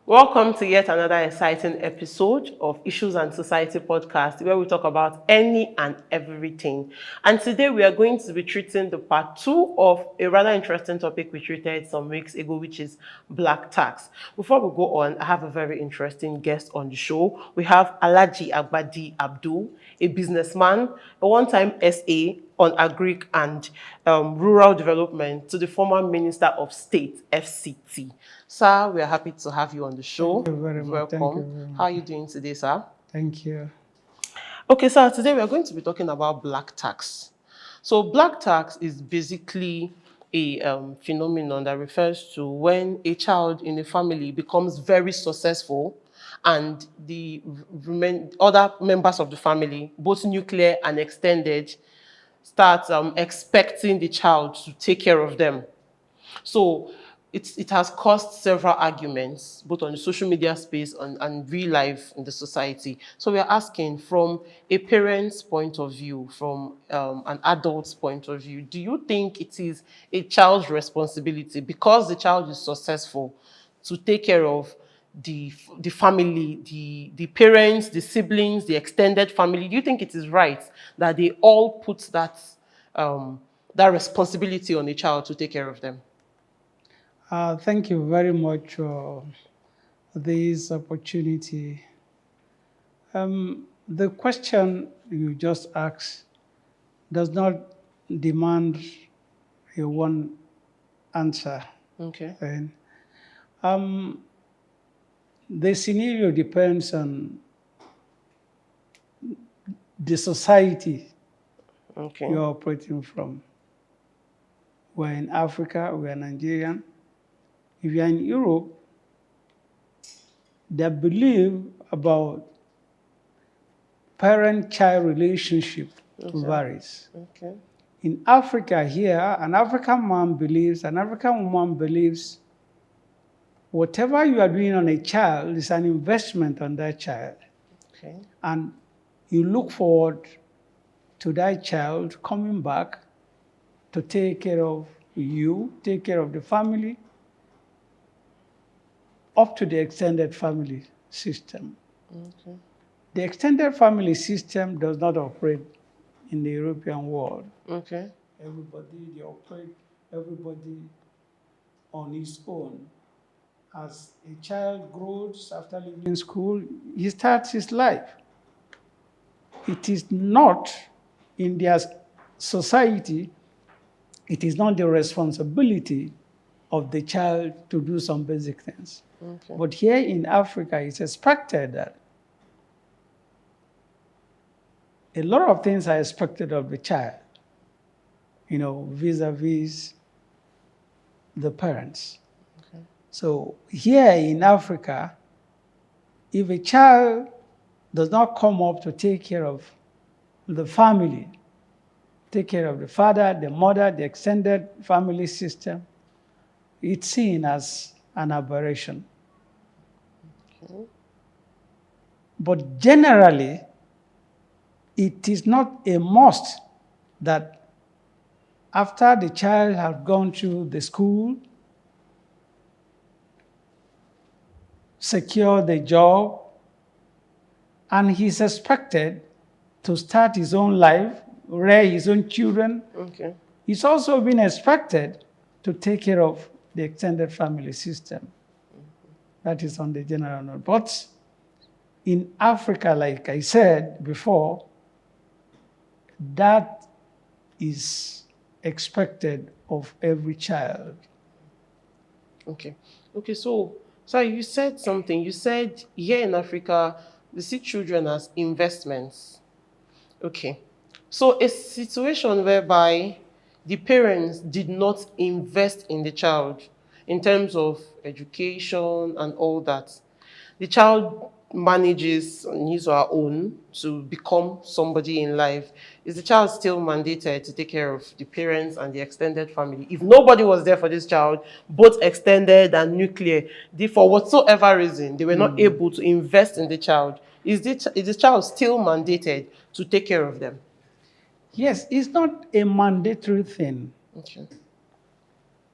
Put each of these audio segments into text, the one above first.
Welcome to yet another exciting episode of Issues and Society podcast, where we talk about any and everything. And today we are going to be treating the part 2 of a rather interesting topic we treated some weeks ago, which is black tax. Before we go on, I have a very interesting guest on the show. We have Alhaji Agbadi Abdul, a businessman, a one-time SA on agric and rural development, to the former Minister of State, FCT. Sir, we are happy to have you on the show. Thank you very much. Thank you Welcome. very How much. are you doing today, sir? Thank you. Okay, sir, today we are going to be talking about black tax. So black tax is basically a phenomenon that refers to when a child in a family becomes very successful and the other members of the family, both nuclear and extended, start expecting the child to take care of them. So it has caused several arguments, both on the social media space and real life in the society. So we are asking, from a parent's point of view, from an adult's point of view, do you think it is a child's responsibility, because the child is successful, to take care of the family, the parents, the siblings, the extended family? Do you think it is right that they all put that responsibility on a child to take care of them? Thank you very much for this opportunity. The question you just asked does not demand a one answer. Okay. And the scenario depends on the society Okay. you're operating from. We're in Africa, we're Nigerian. If you're in Europe, their belief about parent-child relationship varies. Okay. In Africa here, an African woman believes whatever you are doing on a child is an investment on that child. Okay. And you look forward to that child coming back to take care of you, take care of the family, up to the extended family system. Okay. The extended family system does not operate in the European world. Okay. They operate everybody on his own. As a child grows after leaving school, he starts his life. It is not in their society, it is not the responsibility of the child to do some basic things. Okay. But here in Africa, it's expected that a lot of things are expected of the child, vis-a-vis the parents. Okay. So here in Africa, if a child does not come up to take care of the family, take care of the father, the mother, the extended family system, it's seen as an aberration. Okay. But generally, it is not a must that after the child has gone through the school, secure the job, and he's expected to start his own life, rear his own children. Okay. He's also been expected to take care of the extended family system. That is on the general note. But in Africa, like I said before, that is expected of every child. Okay. Okay. So you said something. You said here in Africa, they see children as investments. Okay. So a situation whereby the parents did not invest in the child in terms of education and all that, the child manages on his or her own to become somebody in life. Is the child still mandated to take care of the parents and the extended family? If nobody was there for this child, both extended and nuclear, for whatsoever reason, they were not able to invest in the child, is the child still mandated to take care of them? Yes, it's not a mandatory thing. Okay.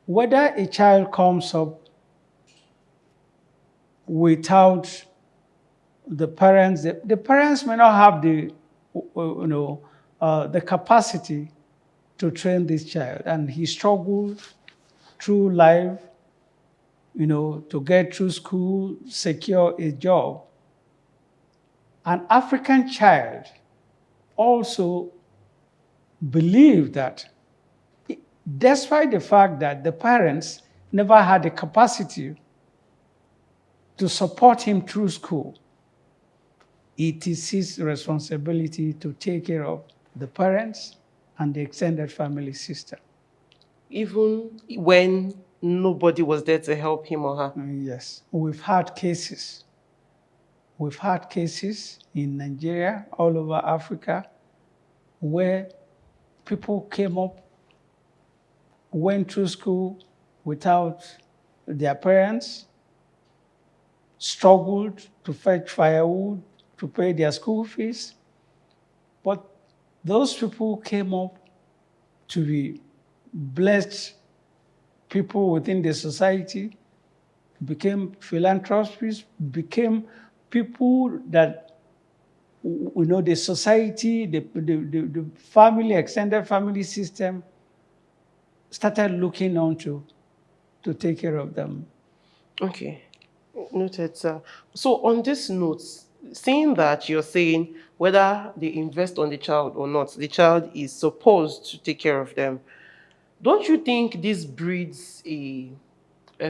Whether a child comes up without the parents. The parents may not have the capacity to train this child, and he struggled through life, to get through school, secure a job. An African child also believed that, despite the fact that the parents never had the capacity to support him through school, it is his responsibility to take care of the parents and the extended family system. Even when nobody was there to help him or her. Yes, we've had cases. We've had cases in Nigeria, all over Africa, where people came up, went through school without their parents, struggled to fetch firewood, to pay their school fees. But those people came up to be blessed people within the society, became philanthropists, became people that the society, the family, extended family system started looking on to take care of them. Okay, noted, sir. So on this note, seeing that you're saying whether they invest on the child or not, the child is supposed to take care of them. Don't you think this breeds a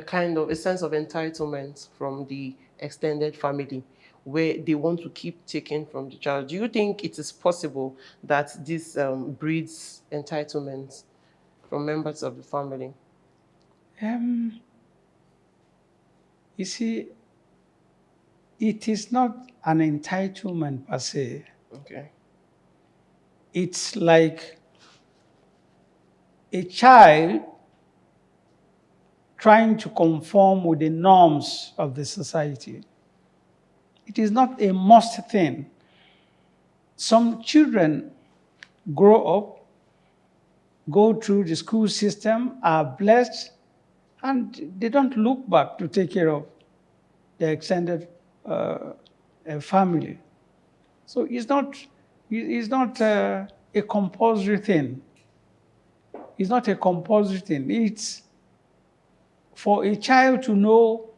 kind of a sense of entitlement from the extended family, where they want to keep taking from the child? Do you think it is possible that this breeds entitlement from members of the family? Um, you see, it is not an entitlement per se. Okay. It's like a child trying to conform with the norms of the society. It is not a must thing. Some children grow up, go through the school system, are blessed, and they don't look back to take care of their extended family. So it's not a compulsory thing. It's not a compulsory thing. It's for a child to know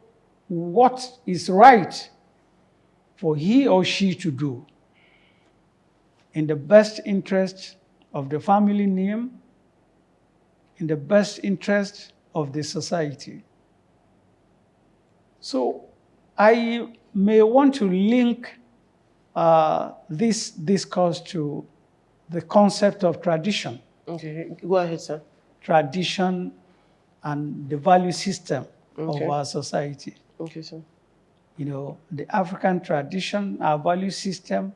what is right for he or she to do in the best interest of the family name, in the best interest of the society. So I may want to link this discourse to the concept of tradition. Okay, go ahead, sir. Tradition and the value system of Okay. our society. Okay, sir. The African tradition, our value system,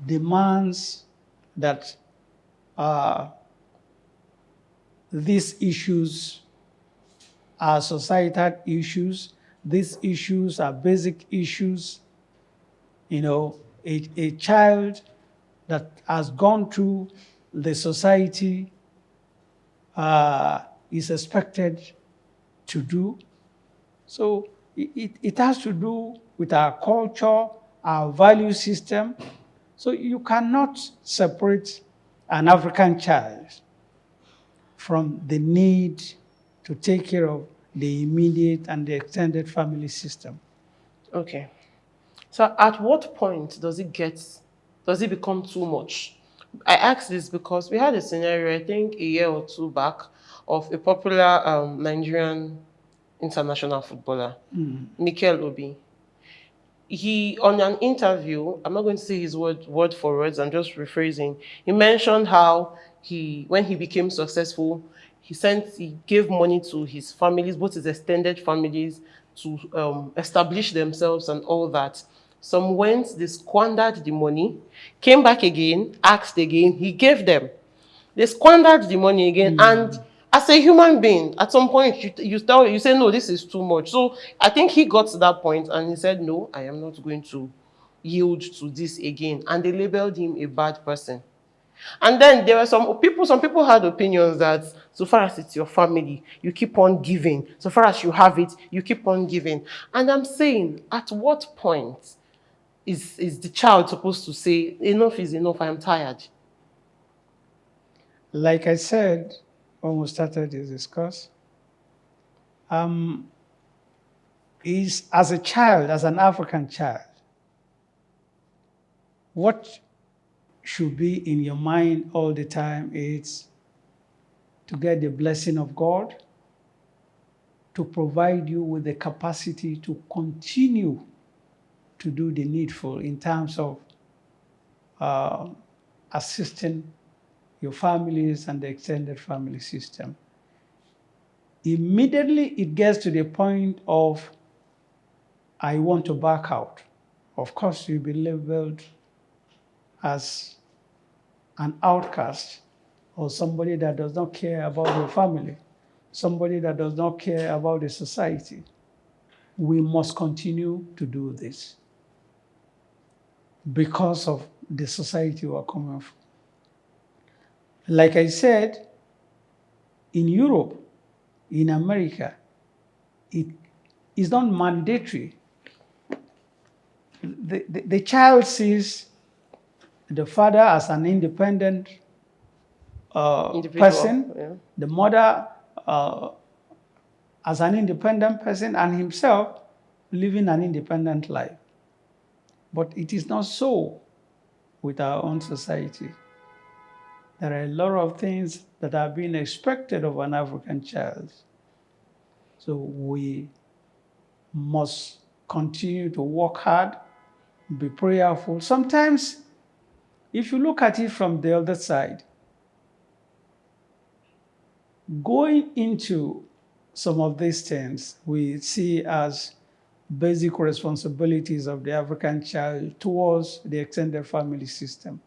demands that these issues are societal issues. These issues are basic issues. A child that has gone through the society is expected to do. So it has to do with our culture, our value system. So you cannot separate an African child from the need to take care of the immediate and the extended family system. Okay. So at what point does it become too much? I ask this because we had a scenario, I think a year or two back, of a popular Nigerian international footballer, Mikel Obi. He, on an interview, I'm not going to say his word for words, I'm just rephrasing. He mentioned how when he became successful, he gave money to his families, both his extended families, to establish themselves and all that. Some went, they squandered the money, came back again, asked again, he gave them. They squandered the money again, and as a human being, at some point you say no, this is too much. So I think he got to that point and he said, no, I am not going to yield to this again, and they labeled him a bad person. And then there were some people had opinions that so far as it's your family, you keep on giving. So far as you have it, you keep on giving. And I'm saying, at what point is the child supposed to say, enough is enough, I am tired? Like I said when we started this discuss, um, is as a child, as an African child, what should be in your mind all the time is to get the blessing of God, to provide you with the capacity to continue to do the needful in terms of uh, assisting your families and the extended family system. Immediately it gets to the point of, I want to back out. Of course, you'll be labeled as an outcast or somebody that does not care about your family, somebody that does not care about the society. We must continue to do this because of the society we're coming from. Like I said, in Europe, in America, it is not mandatory. The child sees the father as an independent Individual. person, Yeah. the mother uh, as an independent person, and himself living an independent life. But it is not so with our own society. There are a lot of things that are being expected of an African child. So we must continue to work hard, be prayerful. Sometimes, if you look at it from the other side, going into some of these things we see as basic responsibilities of the African child towards the extended family system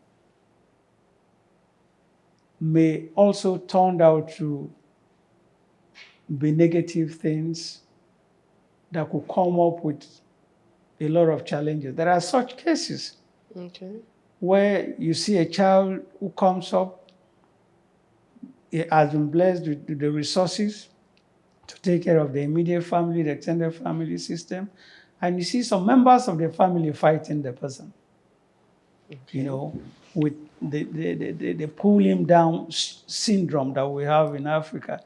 may also turn out to be negative things that could come up with a lot of challenges. There are such cases Okay. where you see a child who comes up, he has been blessed with the resources to take care of the immediate family, the extended family system, and you see some members of the family fighting the person, you Okay. know, with the pull him down syndrome that we have in Africa.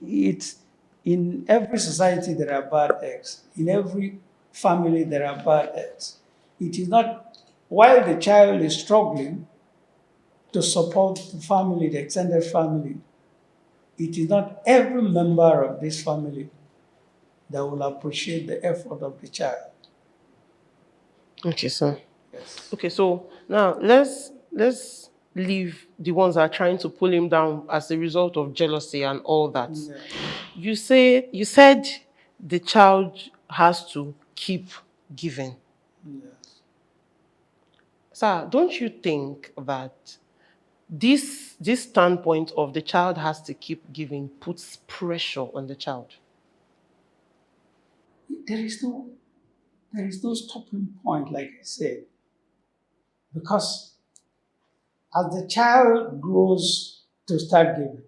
It's in every society there are bad eggs. In every family there are bad eggs. It is not while the child is struggling to support the family, the extended family, it is not every member of this family that will appreciate the effort of the child. Okay, sir. Yes. Okay, so now let's leave the ones that are trying to pull him down as a result of jealousy and all that. Yeah. You said the child has to keep giving. Yes. Sir, don't you think that this standpoint of the child has to keep giving puts pressure on the child? There is no there is no stopping point, like I said, because as the child grows to start giving,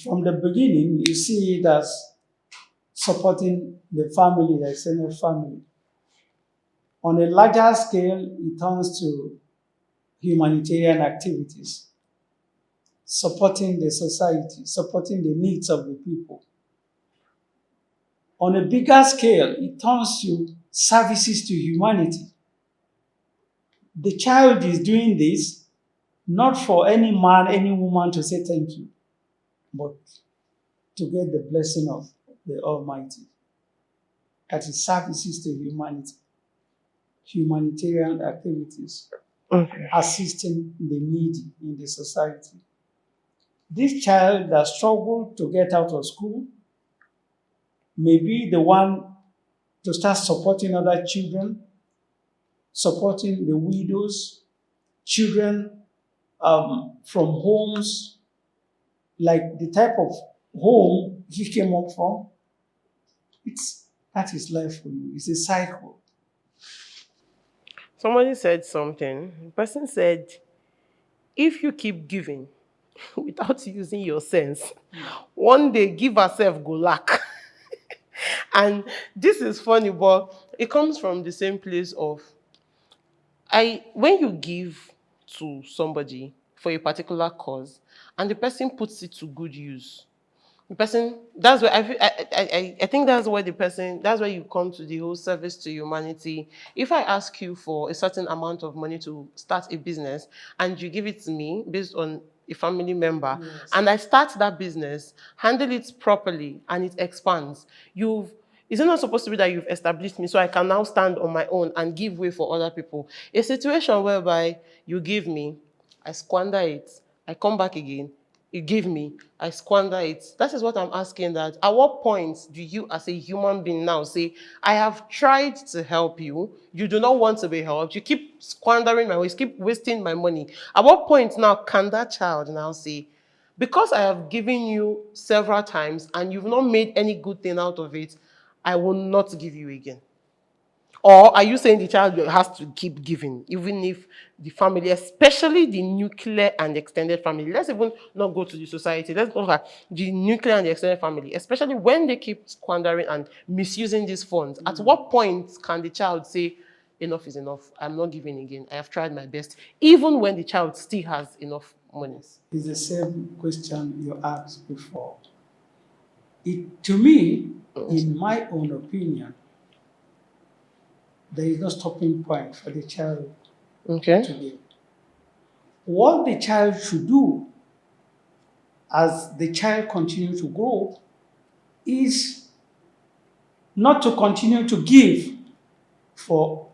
from the beginning you see it as supporting the family, the extended family. On a larger scale, it turns to humanitarian activities, supporting the society, supporting the needs of the people. On a bigger scale, it turns to services to humanity. The child is doing this not for any man, any woman to say thank you, but to get the blessing of the Almighty. That is services to humanity, humanitarian activities, Okay. assisting the needy in the society. This child that struggled to get out of school may be the one to start supporting other children, supporting the widows, children from homes like the type of home he came up from. That is life for you. It's a cycle. Somebody said something. The person said, if you keep giving without using your sense, one day give herself go lack. And this is funny, but it comes from the same place of I when you give to somebody for a particular cause and the person puts it to good use, the person that's where I think that's where that's where you come to the whole service to humanity. If I ask you for a certain amount of money to start a business and you give it to me based on a family member, Yes. and I start that business, handle it properly, and it expands, you've is it not supposed to be that you've established me so I can now stand on my own and give way for other people? A situation whereby you give me, I squander it, I come back again, you give me, I squander it. That is what I'm asking, that at what point do you as a human being now say, I have tried to help you, you do not want to be helped, you keep squandering my ways, keep wasting my money. At what point now can that child now say, because I have given you several times and you've not made any good thing out of it, I will not give you again? Or are you saying the child has to keep giving, even if the family, especially the nuclear and extended family, let's even not go to the society, let's go at the nuclear and the extended family, especially when they keep squandering and misusing these funds, at what point can the child say, enough is enough, I'm not giving again, I have tried my best, even when the child still has enough money? It's the same question you asked before. To me, in my own opinion, there is no stopping point for the child Okay. to give. What the child should do as the child continues to grow is not to continue to give for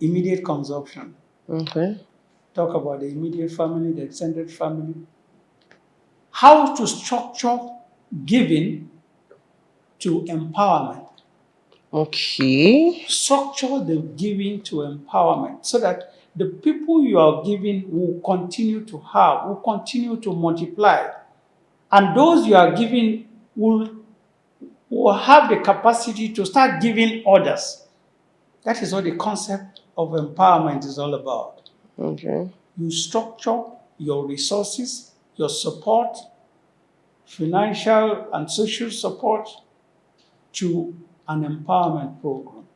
immediate consumption. Okay. Talk about the immediate family, the extended family. How to structure giving to empowerment. Okay. Structure the giving to empowerment so that the people you are giving will continue to have, will continue to multiply. And those you are giving will have the capacity to start giving others. That is what the concept of empowerment is all about. Okay. You structure your resources, your support, financial and social support to an empowerment program.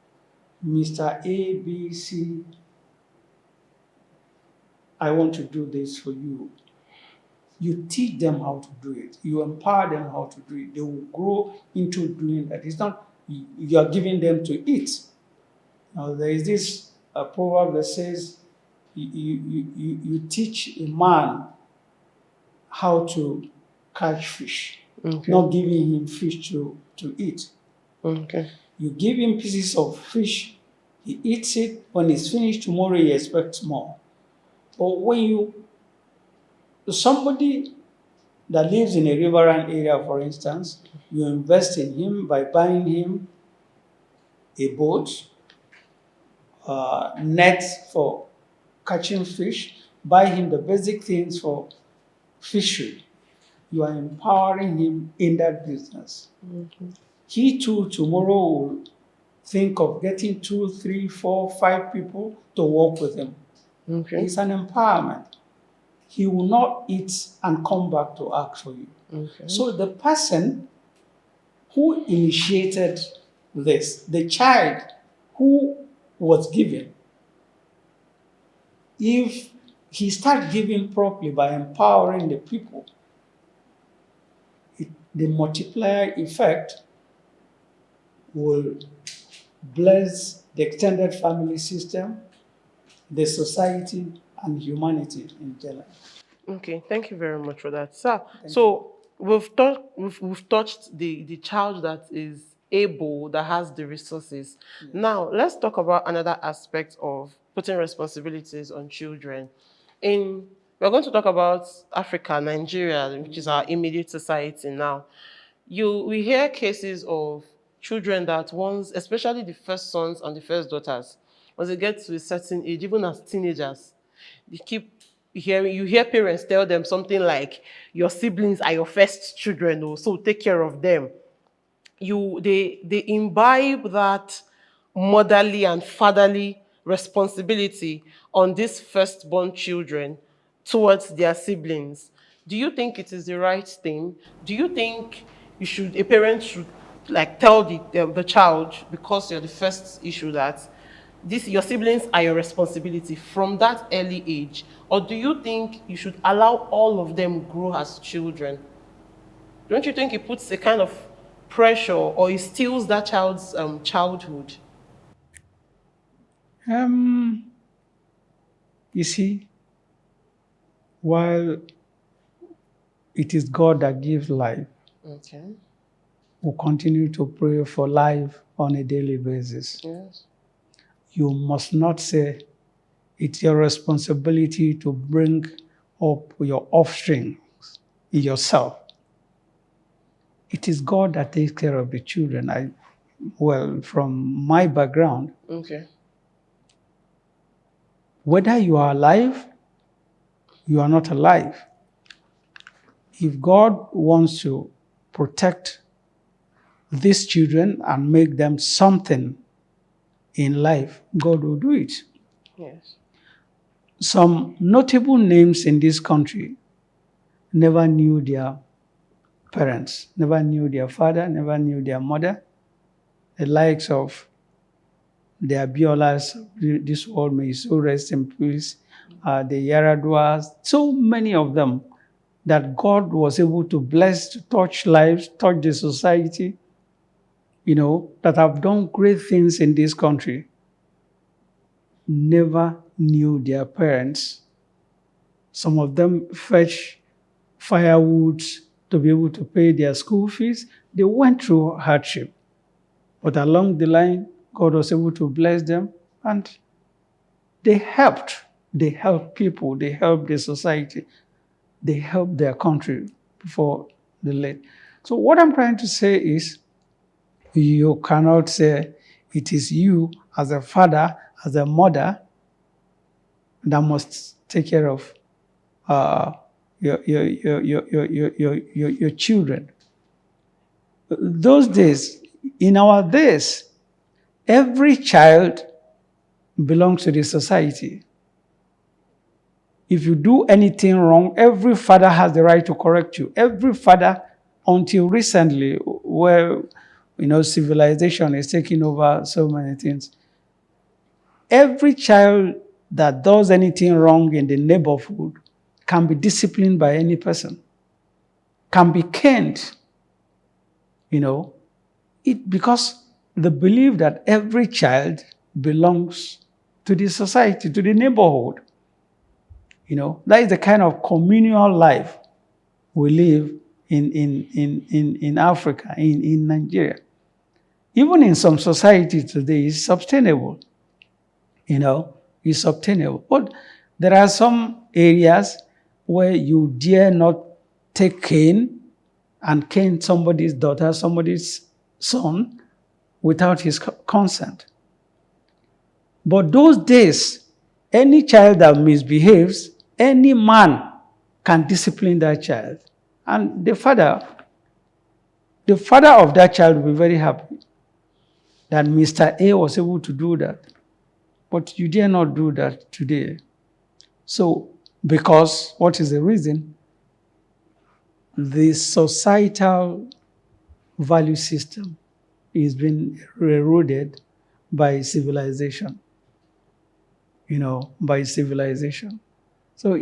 Mr. A, B, C, I want to do this for you. You teach them how to do it. You empower them how to do it. They will grow into doing that. It's not you are giving them to eat. Now, there is this proverb that says, you teach a man how to catch fish, Okay. not giving him fish to eat. Okay. You give him pieces of fish, he eats it. When it's finished tomorrow, he expects more. But when somebody that lives in a riverine area, for instance, you invest in him by buying him a boat, nets for catching fish, buy him the basic things for fishery. You are empowering him in that business. He too tomorrow will think of getting 2, 3, 4, 5 people to work with him. Okay. It's an empowerment. He will not eat and come back to ask for you. Okay. So the person who initiated this, the child who was given, if he starts giving properly by empowering the people, the multiplier effect will bless the extended family system, the society, and humanity in general. Okay, thank you very much for that, sir. So we've touched the child that is able, that has the resources. Yes. Now let's talk about another aspect of putting responsibilities on children. We're going to talk about Africa, Nigeria, which is our immediate society now. We hear cases of children that once, especially the first sons and the first daughters, once they get to a certain age, even as teenagers, they keep hearing, you hear parents tell them something like, your siblings are your first children, oh, so take care of them. They imbibe that motherly and fatherly responsibility on these firstborn children towards their siblings. Do you think it is the right thing? Do you think a parent should like tell the child, because you're the first issue, that your siblings are your responsibility from that early age? Or do you think you should allow all of them grow as children? Don't you think it puts a kind of pressure, or it steals that child's childhood? Um, you see, while it is God that gives life, Okay. we continue to pray for life on a daily basis. Yes. You must not say it's your responsibility to bring up your offspring yourself. It is God that takes care of the children. Well, from my background, Okay. whether you are alive, you are not alive. If God wants to protect these children and make them something in life, God will do it. Yes. Some notable names in this country never knew their parents, never knew their father, never knew their mother. The likes of the Abiolas, this world may so rest in peace, the Yaraduas, so many of them that God was able to bless, to touch lives, touch the society, that have done great things in this country, never knew their parents. Some of them fetch firewood to be able to pay their school fees. They went through hardship. But along the line, God was able to bless them and they helped. They helped people, they helped the society, they helped their country before the late. So, what I'm trying to say is, you cannot say it is you as a father, as a mother, that must take care of uh, your children. Those days, in our days, every child belongs to the society. If you do anything wrong, every father has the right to correct you. Every father, until recently, where civilization is taking over so many things, every child that does anything wrong in the neighborhood can be disciplined by any person, can be caned, you know, because the belief that every child belongs to the society, to the neighborhood. That is the kind of communal life we live in Africa, in Nigeria. Even in some societies today, it's sustainable, it's obtainable. But there are some areas where you dare not take cane and cane somebody's daughter, somebody's son without his consent. But those days, any child that misbehaves, any man can discipline that child. And the father of that child will be very happy that Mr. A was able to do that. But you dare not do that today. So, because what is the reason? The societal value system is being eroded by civilization, by civilization. So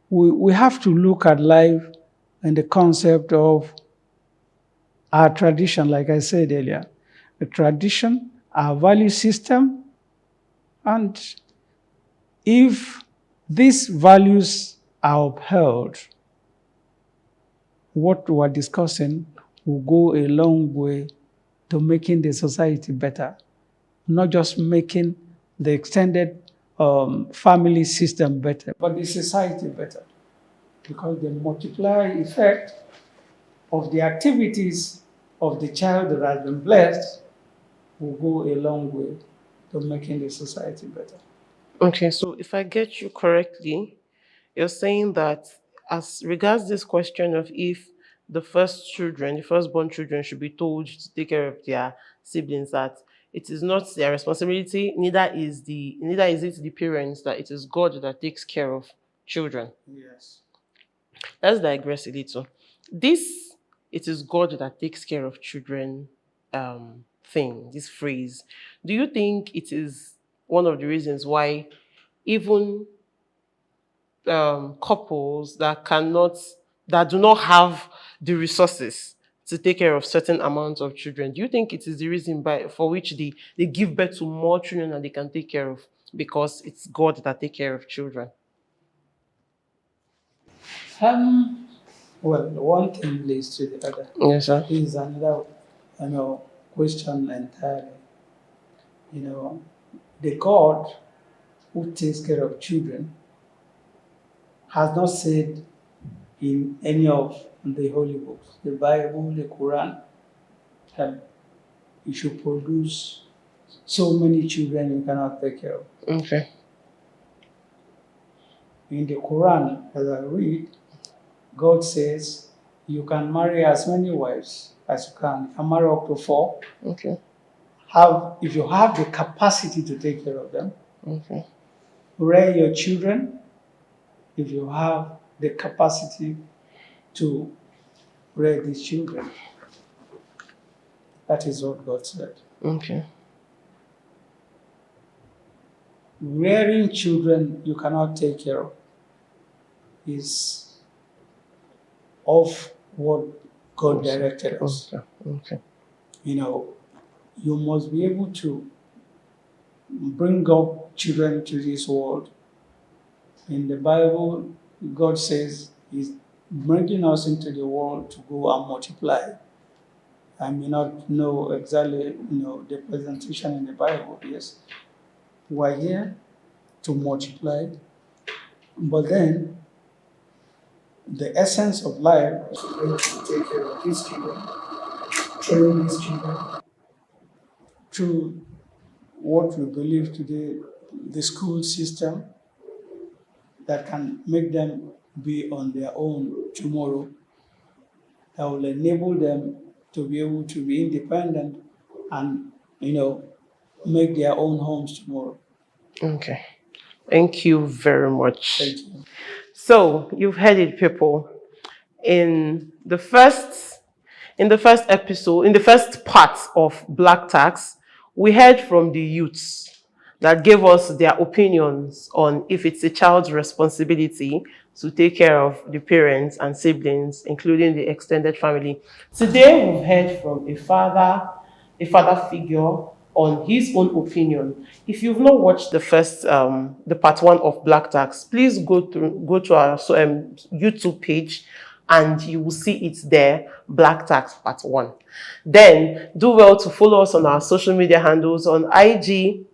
we have to look at life and the concept of our tradition, like I said earlier, the tradition, our value system, and if these values are upheld, what we're discussing will go a long way to making the society better, not just making the extended family system better, but the society better. Because the multiplier effect of the activities of the child that has been blessed will go a long way to making the society better. Okay, so if I get you correctly, you're saying that as regards this question of if the firstborn children should be told to take care of their siblings, that it is not their responsibility, neither is it the parents, that it is God that takes care of children. Yes. Let's digress a little. This "it is God that takes care of children" thing, this phrase, do you think it is one of the reasons why even couples that do not have the resources to take care of certain amounts of children, do you think it is the reason for which they give birth to more children than they can take care of, because it's God that take care of children? Um, well, one thing leads to the other. Yes, sir. This is another, question entirely. You know, the God who takes care of children has not said in any of the holy books, the Bible, the Quran, that you should produce so many children you cannot take care of. Okay. In the Quran, as I read, God says you can marry as many wives as you can. You can marry up to 4. Okay. If you have the capacity to take care of them, Okay. rear your children if you have the capacity to rear these children. That is what God said. Okay. Rearing children you cannot take care of is of what God directed us. Okay. Okay. You must be able to bring up children to this world. In the Bible, God says He's bringing us into the world to go and multiply. I may not know exactly, the presentation in the Bible. Yes, we're here to multiply, but then the essence of life is to take care of these children, train these children through what we believe today, the school system that can make them be on their own tomorrow, that will enable them to be able to be independent and, make their own homes tomorrow. Okay. Thank you very much. Thank you. So you've heard it, people. In the first episode, in the first part of Black Tax, we heard from the youths that gave us their opinions on if it's a child's responsibility to take care of the parents and siblings, including the extended family. Today, we've heard from a father figure, on his own opinion. If you've not watched the part one of Black Tax, please go to our YouTube page, and you will see it there, Black Tax Part 1. Then do well to follow us on our social media handles, on IG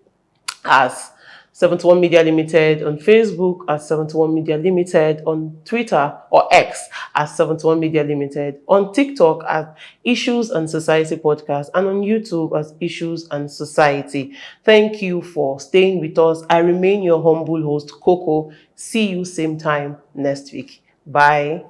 as 71 Media Limited, on Facebook as 71 Media Limited, on Twitter or X as 71 Media Limited, on TikTok as Issues and Society Podcast, and on YouTube as Issues and Society. Thank you for staying with us. I remain your humble host, Coco. See you same time next week. Bye.